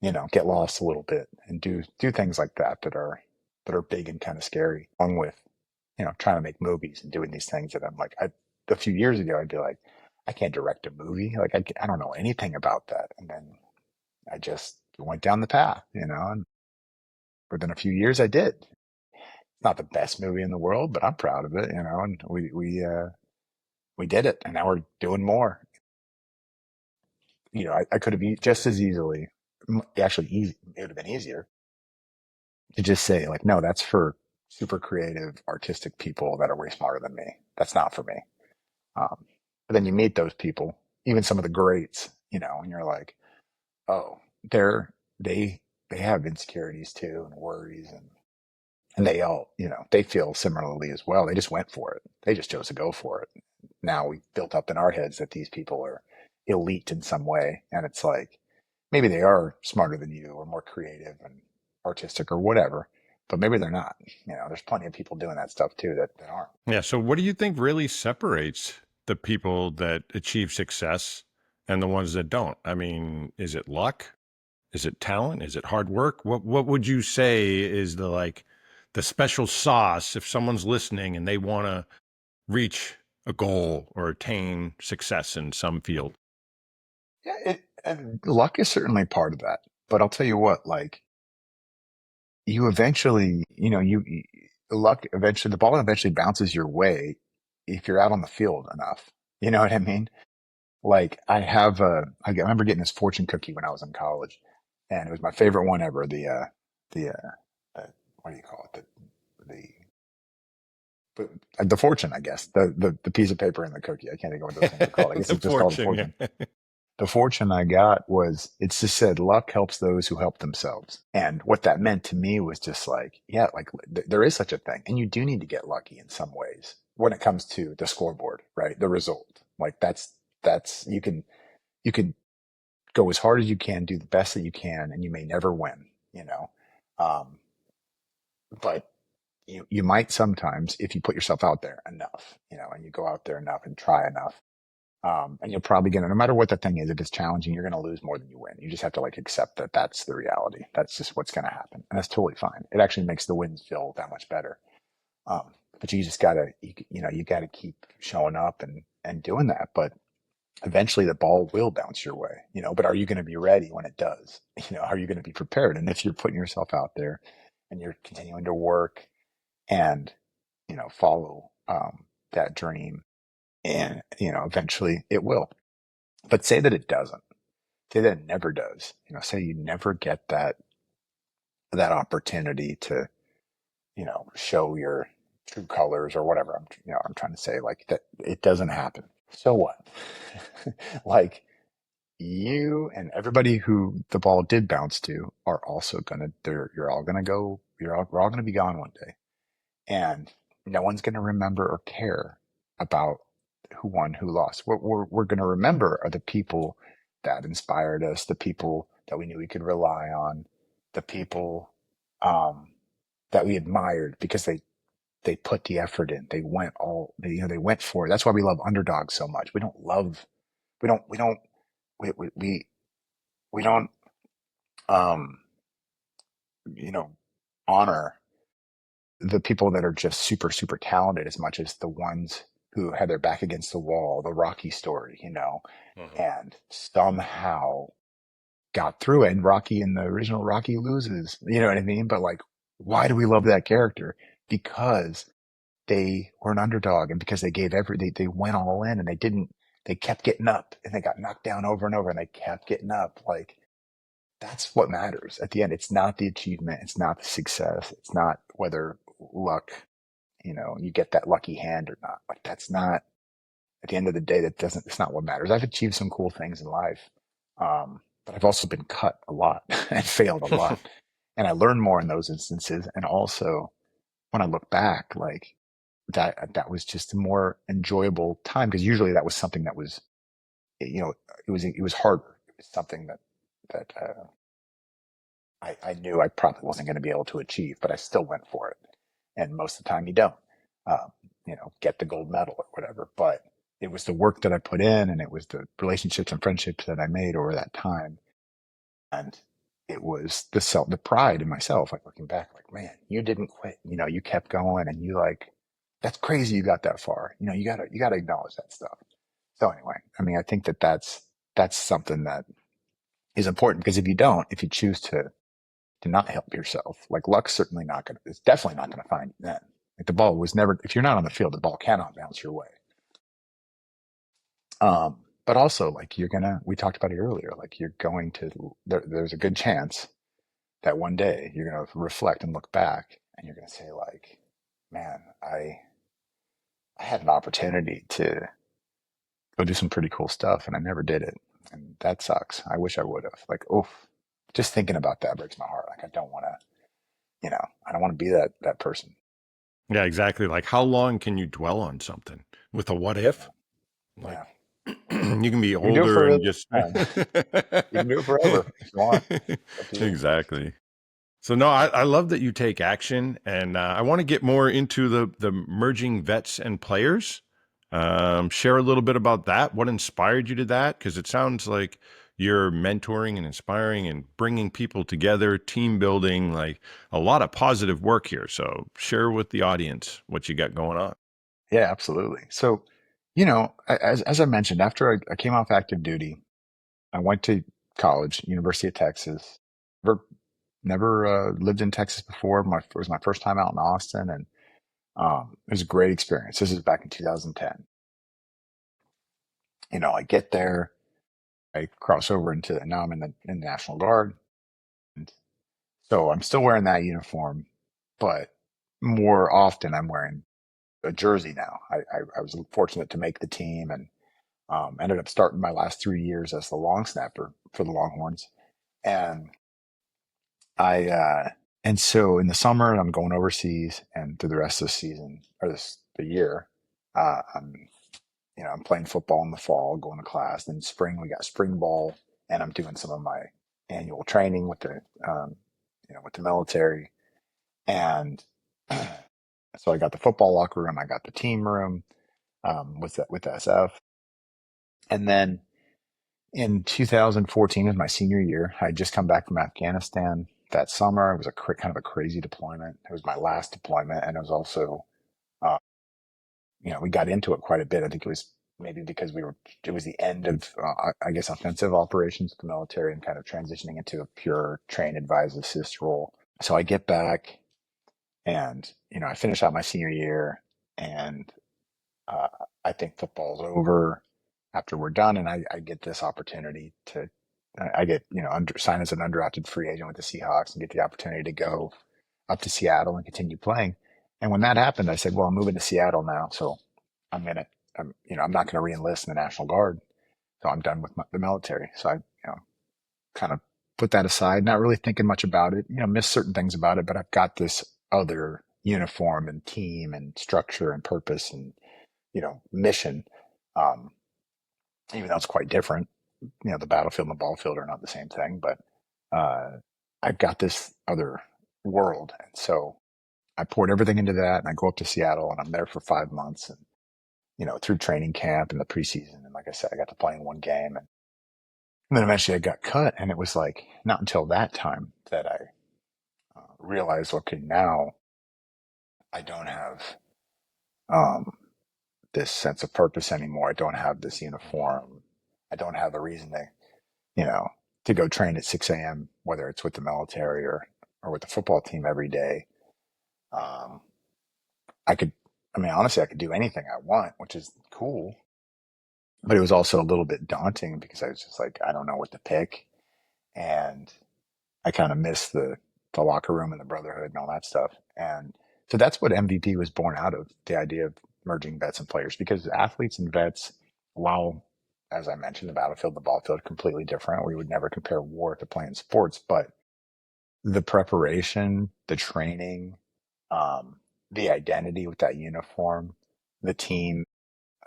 get lost a little bit and do things like that are big and kind of scary, along with, trying to make movies and doing these things that I'm like, a few years ago, I'd be like, I can't direct a movie. Like, I don't know anything about that. And then I just went down the path, and within a few years I did. It's not the best movie in the world, but I'm proud of it, and we did it, and now we're doing more. I could have just as easily, actually easy, it would have been easier to just say like, no, that's for super creative, artistic people that are way smarter than me. That's not for me. But then you meet those people, even some of the greats, and you're like, oh, they're they they have insecurities too and worries, and they all, they feel similarly as well. They just went for it. They just chose to go for it. Now we built up in our heads that these people are elite in some way, and it's like maybe they are smarter than you or more creative and artistic or whatever, but maybe they're not. There's plenty of people doing that stuff too that aren't. Yeah. So, what do you think really separates the people that achieve success and the ones that don't? I mean, is it luck? Is it talent? Is it hard work? What would you say is the special sauce if someone's listening and they want to reach a goal or attain success in some field? Yeah, and luck is certainly part of that. But I'll tell you what, like you eventually, luck eventually, the ball eventually bounces your way if you're out on the field enough. You know what I mean? Like I remember getting this fortune cookie when I was in college, and it was my favorite one ever. The what do you call it? The fortune, I guess. The piece of paper in the cookie. I can't think of what those things are called. I guess The it's just called a fortune. fortune. Yeah. The fortune I got was, it just said, luck helps those who help themselves. And what that meant to me was just like, yeah, like there is such a thing. And you do need to get lucky in some ways when it comes to the scoreboard, right? The result. Like that's, you can go as hard as you can, do the best that you can, and you may never win, you know? Um, but you might sometimes, if you put yourself out there enough, and you go out there enough and try enough, and you're probably gonna, no matter what the thing is, if it's challenging, you're gonna lose more than you win. You just have to like accept that that's the reality. That's just what's gonna happen, and that's totally fine. It actually makes the wins feel that much better. But you just gotta, you gotta keep showing up and doing that. But eventually, the ball will bounce your way. But are you gonna be ready when it does? Are you gonna be prepared? And if you're putting yourself out there and you're continuing to work and follow that dream, and eventually it will. But say that it doesn't. Say that it never does. Say you never get that opportunity to, show your true colors or whatever I'm trying to say, like that it doesn't happen. So what? Like you and everybody who the ball did bounce to are also gonna you're all gonna go, we're all gonna be gone one day. And no one's gonna remember or care about who won, who lost. What we're going to remember are the people that inspired us, the people that we knew we could rely on, the people um, that we admired because they put the effort in. They went they went for it. That's why we love underdogs so much. We don't um, you know honor the people that are just super super talented as much as the ones who had their back against the wall. The Rocky story, Mhm. and somehow got through it. And Rocky, in the original Rocky, loses. You know what I mean? But like, why do we love that character? Because they were an underdog, and because they gave they went all in, and they kept getting up, and they got knocked down over and over, and they kept getting up. Like, that's what matters at the end. It's not the achievement. It's not the success. It's not whether luck, you get that lucky hand or not. Like, that's not, at the end of the day, it's not what matters. I've achieved some cool things in life. But I've also been cut a lot and failed a lot. And I learned more in those instances. And also when I look back, like that was just a more enjoyable time, because usually that was something that was, it was harder. It was something that I knew I probably wasn't going to be able to achieve, but I still went for it. And most of the time you don't, um, get the gold medal or whatever. But it was the work that I put in, and it was the relationships and friendships that I made over that time. And it was the pride in myself, like looking back, like, man, you didn't quit. You know, you kept going and you like, that's crazy you got that far. You know, you gotta acknowledge that stuff. So anyway, I mean, I think that's something that is important because if you choose to not help yourself, like luck's certainly not gonna, it's definitely not gonna find you then. Like the ball was never, if you're not on the field, the ball cannot bounce your way. But also like we talked about it earlier, like there's a good chance that one day you're going to reflect and look back and you're going to say like, man, I had an opportunity to go do some pretty cool stuff and I never did it. And that sucks. I wish I would have. Like, oof, just thinking about that breaks my heart. Like, I don't want to, I don't want to be that person. Yeah, exactly. Like, how long can you dwell on something with a what if? Like, Yeah. you can be You can do it for older a really and just long time. You can do it forever if you want. It's up to you. exactly. So no, I love that you take action, and I want to get more into the merging vets and players. Share a little bit about that. What inspired you to that? Because it sounds like you're mentoring and inspiring and bringing people together, team building, like a lot of positive work here. So share with the audience what you got going on. Yeah, absolutely. So, as I mentioned, after I came off active duty, I went to college, University of Texas. Never, never lived in Texas before. It was my first time out in Austin, and it was a great experience. This is back in 2010. I get there, I cross over now I'm in the National Guard, and so I'm still wearing that uniform, but more often I'm wearing a jersey now. I was fortunate to make the team and ended up starting my last 3 years as the long snapper for the Longhorns. And I and so in the summer I'm going overseas, and through the rest of the season or the year, I'm I'm playing football in the fall, going to class. Then spring we got spring ball, and I'm doing some of my annual training with the military. And so I got the football locker room, I got the team room with SF, and then in 2014 was my senior year. I had just come back from Afghanistan that summer. It was kind of a crazy deployment. It was my last deployment, and it was also, uh, we got into it quite a bit. I think it was maybe because it was the end of, I guess, offensive operations with the military and kind of transitioning into a pure train, advise, assist role. So I get back, and I finish out my senior year, and uh, I think football's over after we're done, and I get this opportunity to, I get sign as an undrafted free agent with the Seahawks and get the opportunity to go up to Seattle and continue playing. And when that happened, I said, "Well, I'm moving to Seattle now, so I'm gonna, I'm not gonna reenlist in the National Guard, so I'm done with the military." So I, kind of put that aside, not really thinking much about it. Miss certain things about it, but I've got this other uniform and team and structure and purpose and mission. Um, Even though it's quite different, the battlefield and the ball field are not the same thing, but uh, I've got this other world. And so I poured everything into that, and I go up to Seattle, and I'm there for 5 months, and, through training camp and the preseason. And like I said, I got to play in one game, and then eventually I got cut. And it was like, not until that time that I realized, okay, now I don't have um, this sense of purpose anymore. I don't have this uniform. I don't have a reason you know, to go train at 6 a.m., whether it's with the military or with the football team every day. Um, I could, I mean, honestly, I could do anything I want, which is cool. But it was also a little bit daunting because I was just like, I don't know what to pick. And I kind of miss the locker room and the brotherhood and all that stuff. And so that's what MVP was born out of, the idea of merging vets and players, because athletes and vets, while, as I mentioned, the battlefield, the ball field, completely different. We would never compare war to playing sports, but the preparation, the training, the identity with that uniform, the team,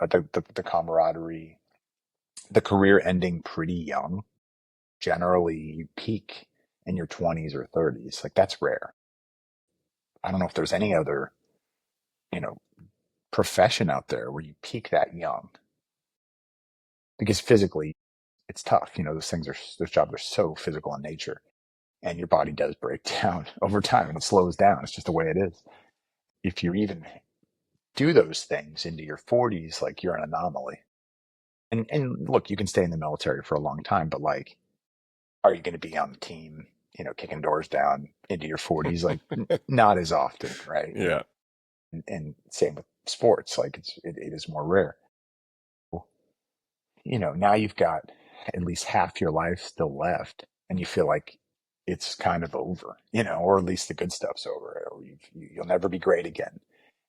the camaraderie, the career ending pretty young. Generally, you peak in your 20s or 30s. Like that's rare. I don't know if there's any other, you know, profession out there where you peak that young, because physically it's tough. Those jobs are so physical in nature. and your body does break down over time and it slows down. It's just the way it is. If you even do those things into your 40s, like you're an anomaly. And look, you can stay in the military for a long time, but like, are you going to be on the team, kicking doors down into your 40s? Like, not as often, right? Yeah. And same with sports, like it is more rare. Now you've got at least half your life still left, and you feel like it's kind of over, or at least the good stuff's over, or you'll never be great again.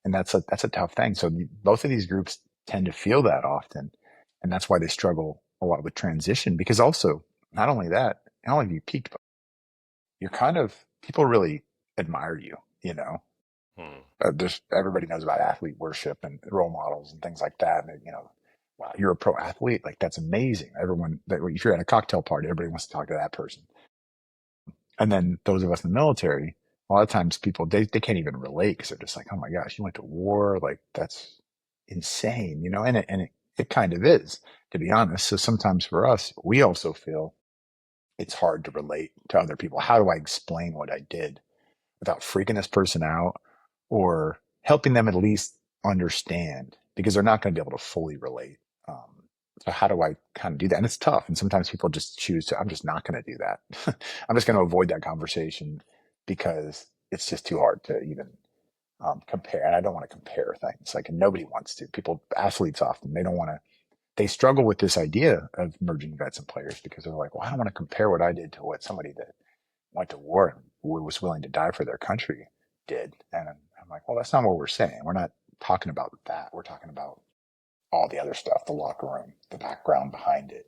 And that's a tough thing. So both of these groups tend to feel that often, and that's why they struggle a lot with transition. Because also, not only that, not only have you peaked, but you're kind of people really admire you. Hmm. There's everybody knows about athlete worship and role models and things like that. And, wow, you're a pro athlete. Like that's amazing. If you're at a cocktail party, everybody wants to talk to that person. And then those of us in the military, a lot of times people, they can't even relate because they're just like, oh my gosh, you went to war. Like that's insane, and it kind of is, to be honest. So sometimes for us, we also feel it's hard to relate to other people. How do I explain what I did without freaking this person out or helping them at least understand because they're not going to be able to fully relate. So how do I kind of do that? And it's tough. And sometimes people just choose to, I'm just not going to do that. I'm just going to avoid that conversation because it's just too hard to even compare. And I don't want to compare things. Like, and nobody wants to. Athletes often, they don't want to, they struggle with this idea of merging vets and players because they're like, well, I don't want to compare what I did to what somebody that went to war and was willing to die for their country did. And I'm like, well, that's not what we're saying. We're not talking about that. We're talking about all the other stuff, the locker room, the background behind it,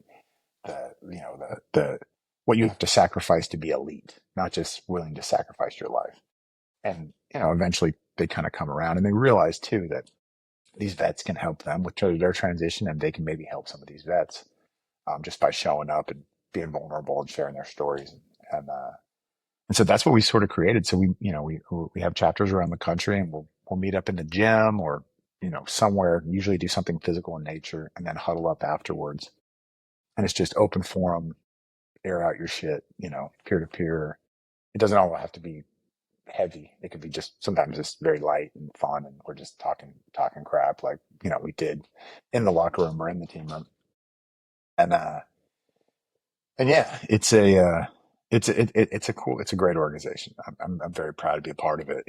the what you have to sacrifice to be elite, not just willing to sacrifice your life. And, eventually they kind of come around and they realize too that these vets can help them with their transition and they can maybe help some of these vets just by showing up and being vulnerable and sharing their stories. And so that's what we sort of created. So we have chapters around the country, and we'll meet up in the gym or somewhere. Usually do something physical in nature, and then huddle up afterwards. And it's just open forum, air out your shit, peer to peer. It doesn't all have to be heavy. It could be just sometimes just very light and fun, and we're just talking crap like we did in the locker room or in the team room. And yeah, it's a great organization. I'm very proud to be a part of it.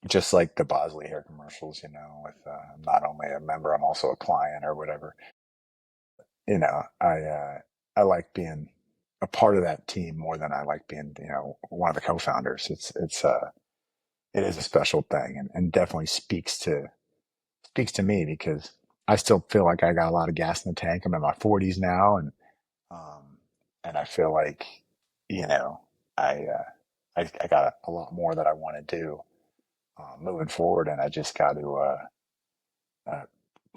Just like the Bosley hair commercials. With I'm not only a member, I'm also a client or whatever. I like being a part of that team more than I like being one of the co-founders. It is a special thing, and definitely speaks to me because I still feel like I got a lot of gas in the tank. I'm in my 40s now, um, and I feel like, you know, I got a lot more that I want to do moving forward, and I just got to uh,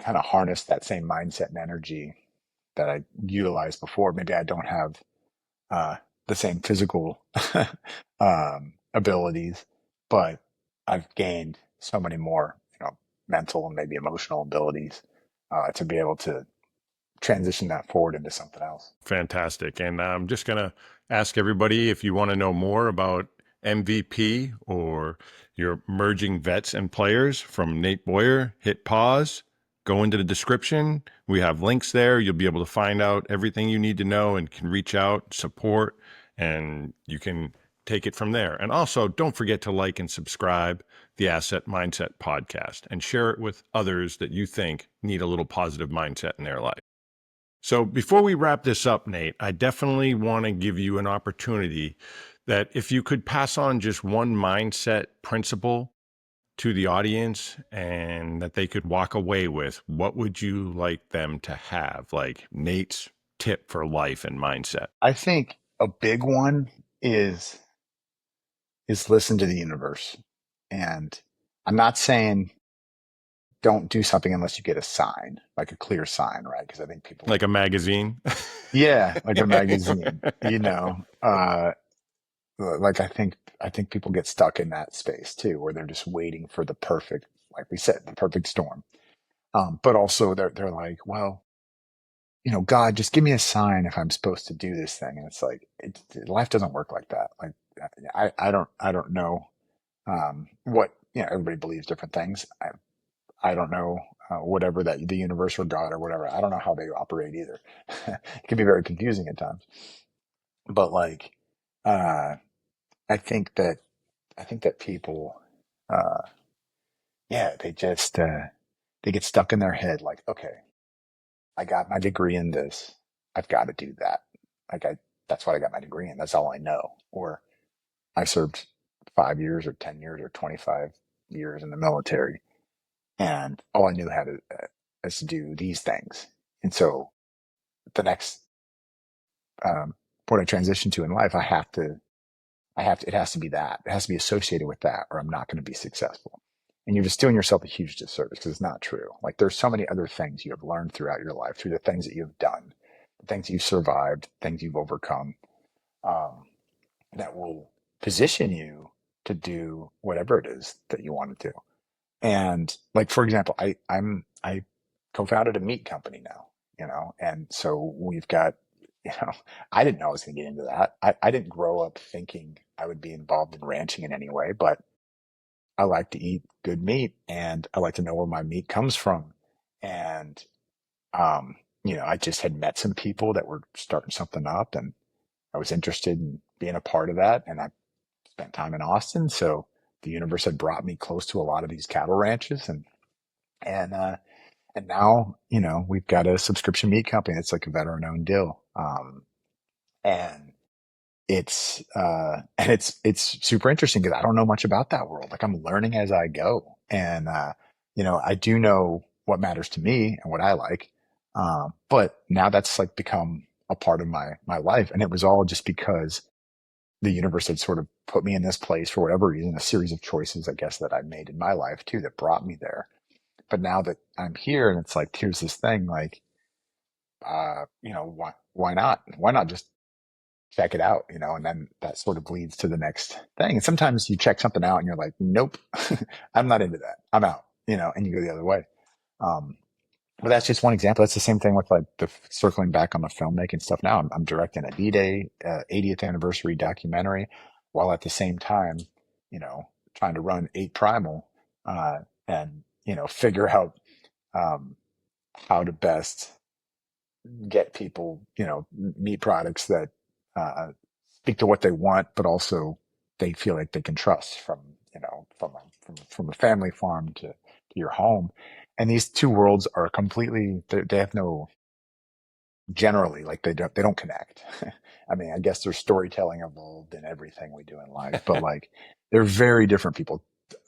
kind of harness that same mindset and energy that I utilized before. Maybe I don't have uh, the same physical abilities, but I've gained so many more, mental and maybe emotional abilities to be able to transition that forward into something else. Fantastic. And I'm just going to ask everybody if you want to know more about MVP or your merging vets and players from Nate Boyer, hit pause, go into the description. We have links there. You'll be able to find out everything you need to know and can reach out, support, and you can take it from there. And also, don't forget to like and subscribe the Asset Mindset podcast and share it with others that you think need a little positive mindset in their life. So before we wrap this up, Nate, I definitely want to give you an opportunity that if you could pass on just one mindset principle to the audience and that they could walk away with, what would you like them to have? Like Nate's tip for life and mindset. I think a big one is listen to the universe. And I'm not saying don't do something unless you get a sign, like a clear sign, right? Because I think people, Like a magazine. yeah, like a magazine, like I think people get stuck in that space too, where they're just waiting for the perfect, like we said, the perfect storm. But also they're like, well, God, just give me a sign if I'm supposed to do this thing. And it's like, life doesn't work like that. Like, I don't know, what, everybody believes different things. I don't know, whatever that the universe or God or whatever. I don't know how they operate either. It can be very confusing at times, but like, uh, I think that, people, uh, yeah, they get stuck in their head. Like, okay, I got my degree in this. I've got to do that. Like that's what I got my degree in. That's all I know. Or I served 5 years or 10 years or 25 years in the military, and all I knew how to, is to do these things. And so the next, what I transition to in life, it has to be that. It has to be associated with that, or I'm not going to be successful. And you're just doing yourself a huge disservice because it's not true. Like there's so many other things you have learned throughout your life, through the things that you've done, the things you've survived, things you've overcome, um, that will position you to do whatever it is that you want to do. And like, for example, I co-founded a meat company now, and so we've got, you know, I didn't know I was going to get into that. I didn't grow up thinking I would be involved in ranching in any way, but I like to eat good meat and I like to know where my meat comes from. And, um, I just had met some people that were starting something up, and I was interested in being a part of that. And I spent time in Austin. So the universe had brought me close to a lot of these cattle ranches, and, uh, and now, we've got a subscription meat company. It's like a veteran owned deal. And it's super interesting because I don't know much about that world. Like I'm learning as I go. And, I do know what matters to me and what I like. But now that's like become a part of my life. And it was all just because the universe had sort of put me in this place for whatever reason, a series of choices, I guess, that I made in my life too, that brought me there. But now that I'm here and it's like, here's this thing, like, why not? Why not just check it out, and then that sort of leads to the next thing. And sometimes you check something out and you're like, nope, I'm not into that. I'm out, and you go the other way. Um, but that's just one example. That's the same thing with like the circling back on the filmmaking stuff. Now I'm directing a D-Day 80th anniversary documentary, while at the same time, you know, trying to run 8 Primal, and figure out, um, how to best get people, meat products that, uh, speak to what they want, but also they feel like they can trust, from, from a family farm to your home. And these two worlds are completely, they have no, generally, like they don't connect. I mean, I guess there's storytelling involved in everything we do in life, but like they're very different people.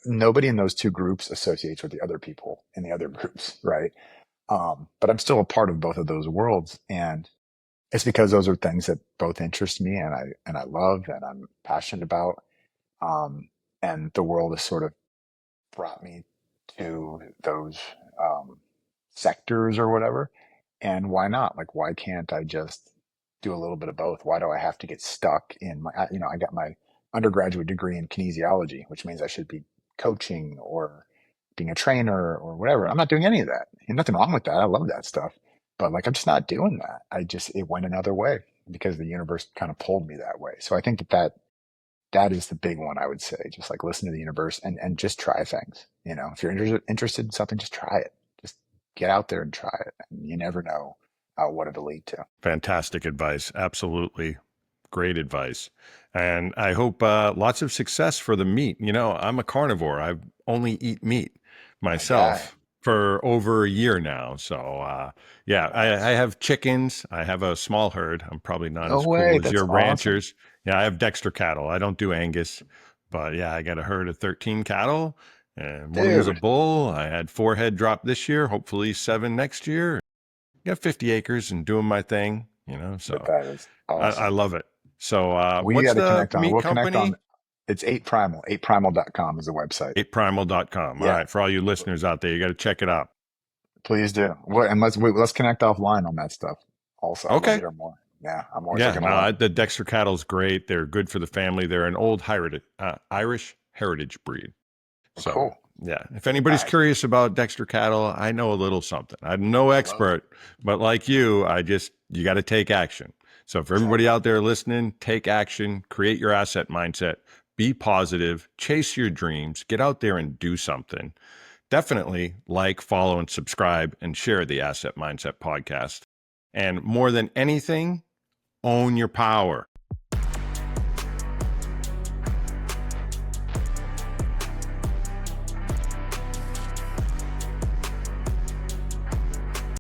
Nobody in those two groups associates with the other people in the other groups, right? But I'm still a part of both of those worlds, and it's because those are things that both interest me, and I love, and I'm passionate about. Um, and the world has sort of brought me to those, um, sectors or whatever. And why not? Like, why can't I just do a little bit of both? Why do I have to get stuck in I got my undergraduate degree in kinesiology, which means I should be coaching or being a trainer or whatever. I'm not doing any of that. And nothing wrong with that. I love that stuff. But like, I'm just not doing that. It went another way because the universe kind of pulled me that way. So I think that is the big one, I would say. Just like listen to the universe, and just try things. If you're interested in something, just try it. Just get out there and try it. And you never know, what it'll lead to. Fantastic advice. Absolutely. Great advice. And I hope lots of success for the meat. I'm a carnivore. I only eat meat My guy. myself for over a year now. So, yeah, I Nice. have chickens. I have a small herd. I'm probably not No as cool way. as That's your awesome. ranchers. Yeah, I have Dexter cattle. I don't do Angus, but yeah, I got a herd of 13 cattle, and one was a Dude, bull. I had 4 head drop this year, hopefully 7 next year. Got 50 acres and doing my thing, so that is I awesome. love it. So, We what's got to the connect on. meat We'll connect on. company? It's 8Primal. 8Primal.com is the website. 8primal.com. All Yeah, right. For all you listeners out there, you got to check it out. please do. And let's connect offline on that stuff. Also, I'd love to Okay. hear more. Yeah, I'm always Yeah. looking to No, learn. the Dexter cattle's great. They're good for the family. They're an old Irish heritage breed. So, Cool. Yeah. If anybody's All curious about Dexter cattle, I know a little something. I'm no right. Love it. expert, but like you got to take action. So for everybody Exactly. out there listening, take action, create your asset mindset, be positive, chase your dreams, get out there and do something. Definitely like, follow, and subscribe and share the Asset Mindset podcast. And more than anything, own your power.